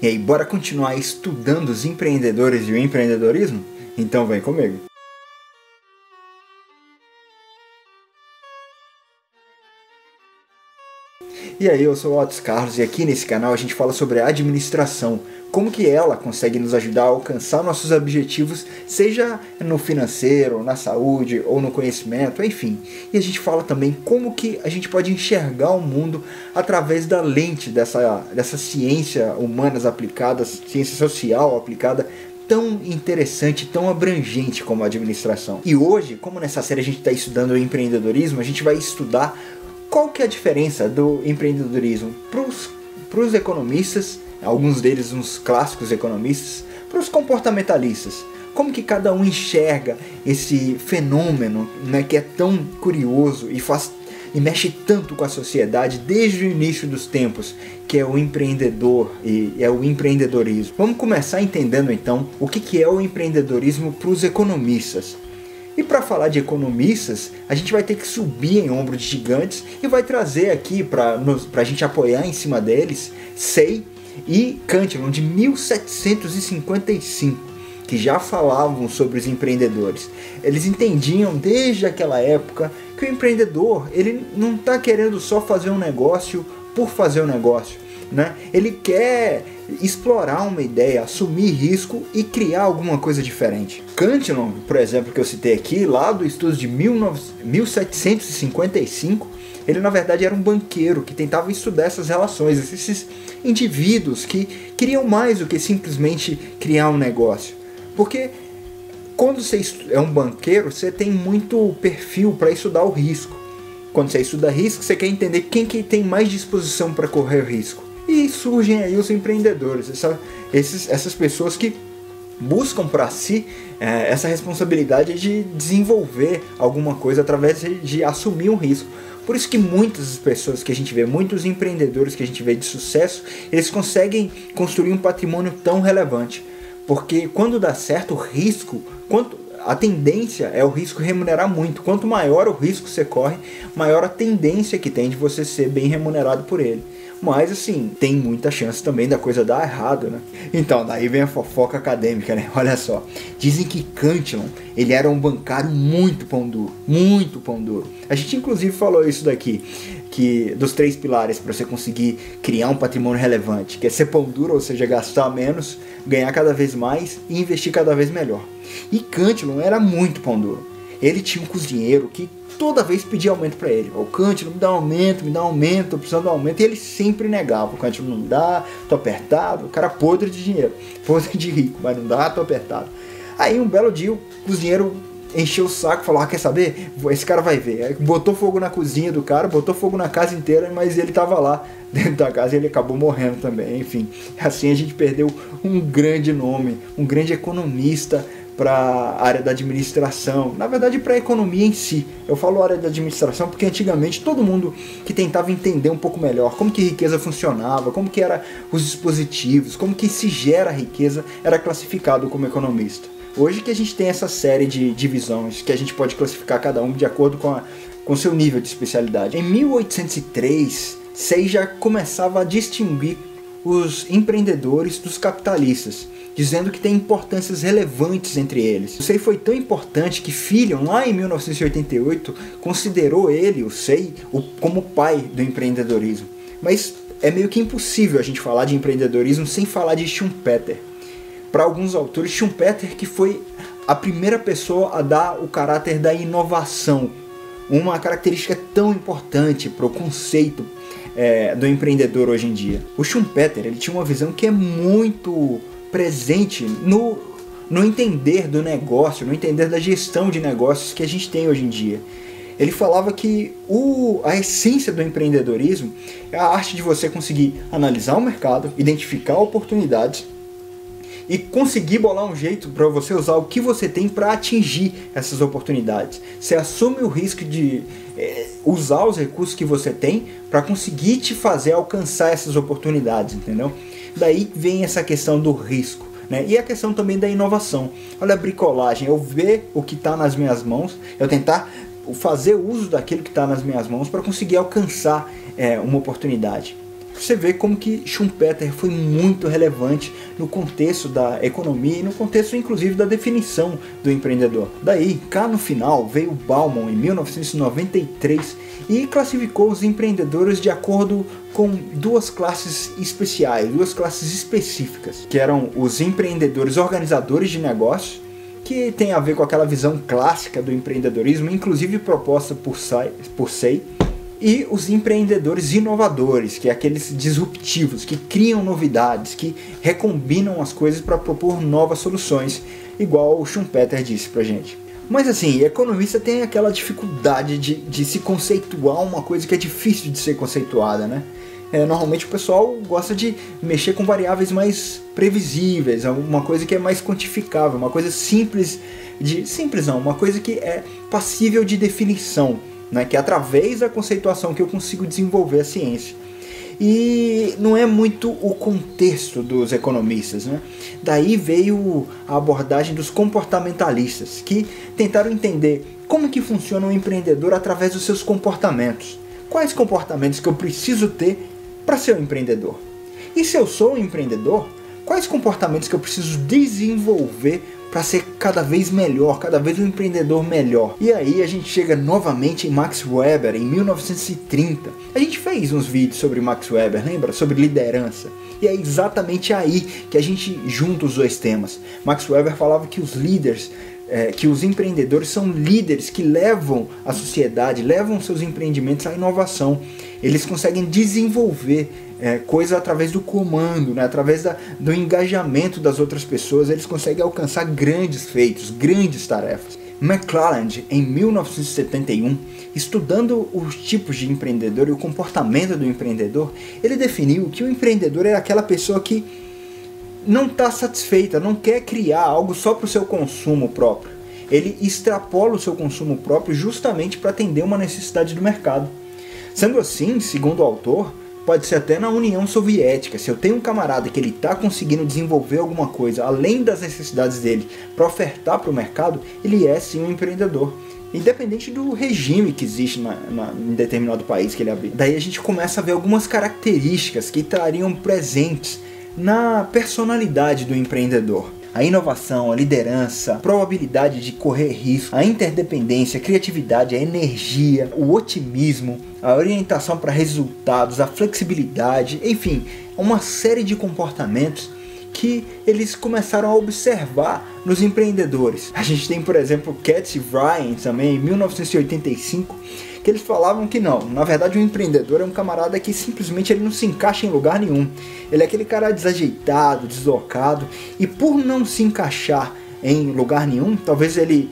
E aí, bora continuar estudando os empreendedores e o empreendedorismo? Então vem comigo. E aí, eu sou o Otis Carlos e aqui nesse canal a gente fala sobre a administração, como que ela consegue nos ajudar a alcançar nossos objetivos, seja no financeiro, na saúde ou no conhecimento, enfim. E a gente fala também como que a gente pode enxergar o mundo através da lente dessa ciência humanas aplicada, ciência social aplicada, tão interessante, tão abrangente como a administração. E hoje, como nessa série a gente está estudando o empreendedorismo, a gente vai estudar qual que é a diferença do empreendedorismo para os economistas, alguns deles uns clássicos economistas, para os comportamentalistas. Como que cada um enxerga esse fenômeno, né, que é tão curioso e mexe tanto com a sociedade desde o início dos tempos, que é o empreendedor e é o empreendedorismo. Vamos começar entendendo então o que é o empreendedorismo para os economistas. E para falar de economistas, a gente vai ter que subir em ombro de gigantes e vai trazer aqui para a gente apoiar em cima deles Say e Cantillon de 1755, que já falavam sobre os empreendedores. Eles entendiam desde aquela época que o empreendedor ele não está querendo só fazer um negócio por fazer um negócio, né? Ele quer explorar uma ideia, assumir risco e criar alguma coisa diferente. Cantillon, por exemplo, que eu citei aqui, lá do estudo de 1755, ele na verdade era um banqueiro que tentava estudar essas relações, esses indivíduos que queriam mais do que simplesmente criar um negócio. Porque quando você é um banqueiro, você tem muito perfil para estudar o risco. Quando você estuda risco, você quer entender quem que tem mais disposição para correr o risco. E surgem aí os empreendedores, essas pessoas que buscam para si essa responsabilidade de desenvolver alguma coisa através de assumir um risco. Por isso que muitas pessoas que a gente vê, muitos empreendedores que a gente vê de sucesso, eles conseguem construir um patrimônio tão relevante. Porque quando dá certo o risco, a tendência é o risco remunerar muito. Quanto maior o risco que você corre, maior a tendência que tem de você ser bem remunerado por ele. Mas assim, tem muita chance também da coisa dar errado, né? Então, daí vem a fofoca acadêmica, né? Olha só, dizem que Cantillon, ele era um bancário muito pão duro, muito pão duro. A gente inclusive falou isso daqui, que dos 3 pilares para você conseguir criar um patrimônio relevante, que é ser pão duro, ou seja, gastar menos, ganhar cada vez mais e investir cada vez melhor. E Cantillon era muito pão duro. Ele tinha um cozinheiro que toda vez pedia aumento para ele. O Cantillon, me dá um aumento, tô precisando de um aumento. E ele sempre negava. O Cantillon, não dá, tô apertado. O cara podre de dinheiro, podre de rico, mas não dá, tô apertado. Aí um belo dia o cozinheiro encheu o saco e falou, quer saber? Esse cara vai ver. Aí botou fogo na cozinha do cara, botou fogo na casa inteira, mas ele tava lá dentro da casa e ele acabou morrendo também. Enfim, assim a gente perdeu um grande nome, um grande economista para a área da administração, na verdade para a economia em si. Eu falo área da administração porque antigamente todo mundo que tentava entender um pouco melhor como que riqueza funcionava, como que eram os dispositivos, como que se gera riqueza, era classificado como economista. Hoje que a gente tem essa série de divisões que a gente pode classificar cada um de acordo com seu nível de especialidade. Em 1803, Say já começava a distinguir os empreendedores dos capitalistas, dizendo que tem importâncias relevantes entre eles. O Say foi tão importante que Philion, lá em 1988, considerou ele, o Say, como pai do empreendedorismo. Mas é meio que impossível a gente falar de empreendedorismo sem falar de Schumpeter. Para alguns autores, Schumpeter que foi a primeira pessoa a dar o caráter da inovação, uma característica tão importante para o conceito do empreendedor hoje em dia. O Schumpeter ele tinha uma visão que é muito presente no entender do negócio, no entender da gestão de negócios que a gente tem hoje em dia. Ele falava que a essência do empreendedorismo é a arte de você conseguir analisar o mercado, identificar oportunidades e conseguir bolar um jeito para você usar o que você tem para atingir essas oportunidades. Você assume o risco de usar os recursos que você tem para conseguir te fazer alcançar essas oportunidades, entendeu? Daí vem essa questão do risco, né? E a questão também da inovação. Olha a bricolagem, eu ver o que está nas minhas mãos, eu tentar fazer uso daquilo que está nas minhas mãos para conseguir alcançar uma oportunidade. Você vê como que Schumpeter foi muito relevante no contexto da economia e no contexto inclusive da definição do empreendedor. Daí, cá no final, veio Bauman em 1993 e classificou os empreendedores de acordo com duas classes especiais, duas classes específicas, que eram os empreendedores organizadores de negócios, que tem a ver com aquela visão clássica do empreendedorismo, inclusive proposta por Say, e os empreendedores inovadores, que é aqueles disruptivos, que criam novidades, que recombinam as coisas para propor novas soluções, igual o Schumpeter disse pra gente. Mas assim, economista tem aquela dificuldade de se conceituar uma coisa que é difícil de ser conceituada, né? Normalmente o pessoal gosta de mexer com variáveis mais previsíveis, uma coisa que é mais quantificável, uma coisa simples uma coisa que é passível de definição, né? Que é através da conceituação que eu consigo desenvolver a ciência. E não é muito o contexto dos economistas, né? Daí veio a abordagem dos comportamentalistas, que tentaram entender como que funciona um empreendedor através dos seus comportamentos. Quais comportamentos que eu preciso ter para ser um empreendedor? E se eu sou um empreendedor, quais comportamentos que eu preciso desenvolver para ser cada vez melhor, cada vez um empreendedor melhor? E aí a gente chega novamente em Max Weber, em 1930. A gente fez uns vídeos sobre Max Weber, lembra? Sobre liderança. E é exatamente aí que a gente junta os dois temas. Max Weber falava que os líderes, que os empreendedores são líderes que levam a sociedade, levam seus empreendimentos à inovação. Eles conseguem desenvolver coisas através do comando, né? Através do engajamento das outras pessoas, eles conseguem alcançar grandes feitos, grandes tarefas. McClelland, em 1971, estudando os tipos de empreendedor e o comportamento do empreendedor, ele definiu que o empreendedor é aquela pessoa que não está satisfeita, não quer criar algo só para o seu consumo próprio. Ele extrapola o seu consumo próprio justamente para atender uma necessidade do mercado. Sendo assim, segundo o autor, pode ser até na União Soviética, se eu tenho um camarada que ele está conseguindo desenvolver alguma coisa além das necessidades dele para ofertar para o mercado, ele é sim um empreendedor. Independente do regime que existe em determinado país que ele abrir. Daí a gente começa a ver algumas características que estariam presentes na personalidade do empreendedor. A inovação, a liderança, a probabilidade de correr risco, a interdependência, a criatividade, a energia, o otimismo, a orientação para resultados, a flexibilidade, enfim, uma série de comportamentos que eles começaram a observar nos empreendedores. A gente tem, por exemplo, Katz e Ryan também, em 1985, que eles falavam que não, na verdade o empreendedor é um camarada que simplesmente ele não se encaixa em lugar nenhum. Ele é aquele cara desajeitado, deslocado, e por não se encaixar em lugar nenhum, talvez ele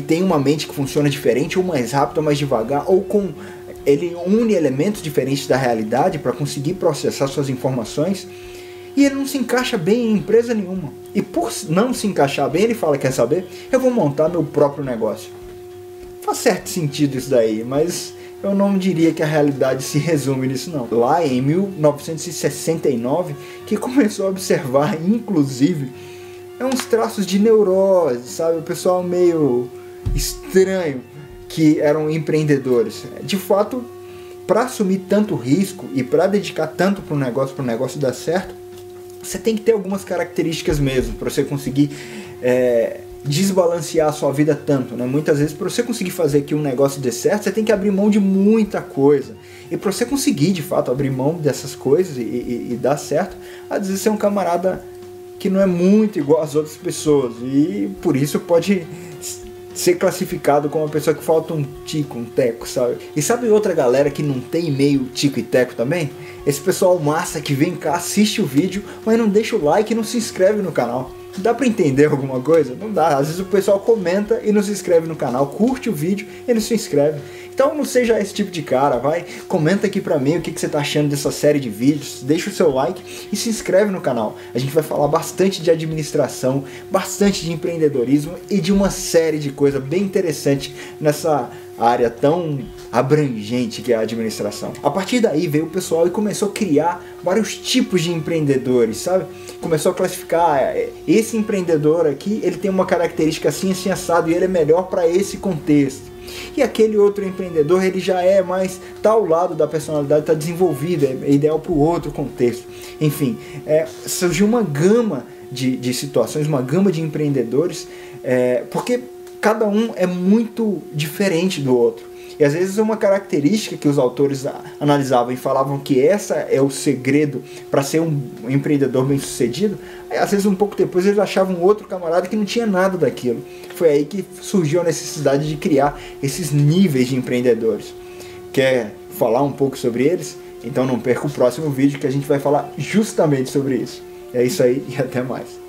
tenha uma mente que funciona diferente, ou mais rápido ou mais devagar, ou ele une elementos diferentes da realidade para conseguir processar suas informações, e ele não se encaixa bem em empresa nenhuma. E por não se encaixar bem, ele fala, quer saber? Eu vou montar meu próprio negócio. Faz certo sentido isso daí, mas eu não diria que a realidade se resume nisso não. Lá em 1969, que começou a observar, inclusive, uns traços de neurose, sabe? O pessoal meio estranho que eram empreendedores. De fato, para assumir tanto risco e para dedicar tanto para o negócio dar certo, você tem que ter algumas características mesmo, para você conseguir desbalancear a sua vida tanto, né? Muitas vezes, para você conseguir fazer que um negócio dê certo, você tem que abrir mão de muita coisa. E para você conseguir, de fato, abrir mão dessas coisas e dar certo, às vezes você é um camarada que não é muito igual às outras pessoas. E por isso pode ser classificado como uma pessoa que falta um tico, um teco, sabe? E sabe outra galera que não tem meio tico e teco também? Esse pessoal massa que vem cá, assiste o vídeo, mas não deixa o like e não se inscreve no canal. Dá pra entender alguma coisa? Não dá. Às vezes o pessoal comenta e não se inscreve no canal, curte o vídeo e não se inscreve. Então não seja esse tipo de cara, vai, comenta aqui pra mim o que você tá achando dessa série de vídeos, deixa o seu like e se inscreve no canal. A gente vai falar bastante de administração, bastante de empreendedorismo e de uma série de coisas bem interessantes nessa área tão abrangente que é a administração. A partir daí veio o pessoal e começou a criar vários tipos de empreendedores, sabe? Começou a classificar, esse empreendedor aqui, ele tem uma característica assim, assim, assado, e ele é melhor para esse contexto. E aquele outro empreendedor, ele já é mais tal lado da personalidade, está desenvolvido, é ideal para o outro contexto. Enfim, surgiu uma gama de situações, uma gama de empreendedores, porque cada um é muito diferente do outro. E às vezes uma característica que os autores analisavam e falavam que essa é o segredo para ser um empreendedor bem sucedido, aí, às vezes um pouco depois eles achavam outro camarada que não tinha nada daquilo. Foi aí que surgiu a necessidade de criar esses níveis de empreendedores. Quer falar um pouco sobre eles? Então não perca o próximo vídeo que a gente vai falar justamente sobre isso. É isso aí e até mais.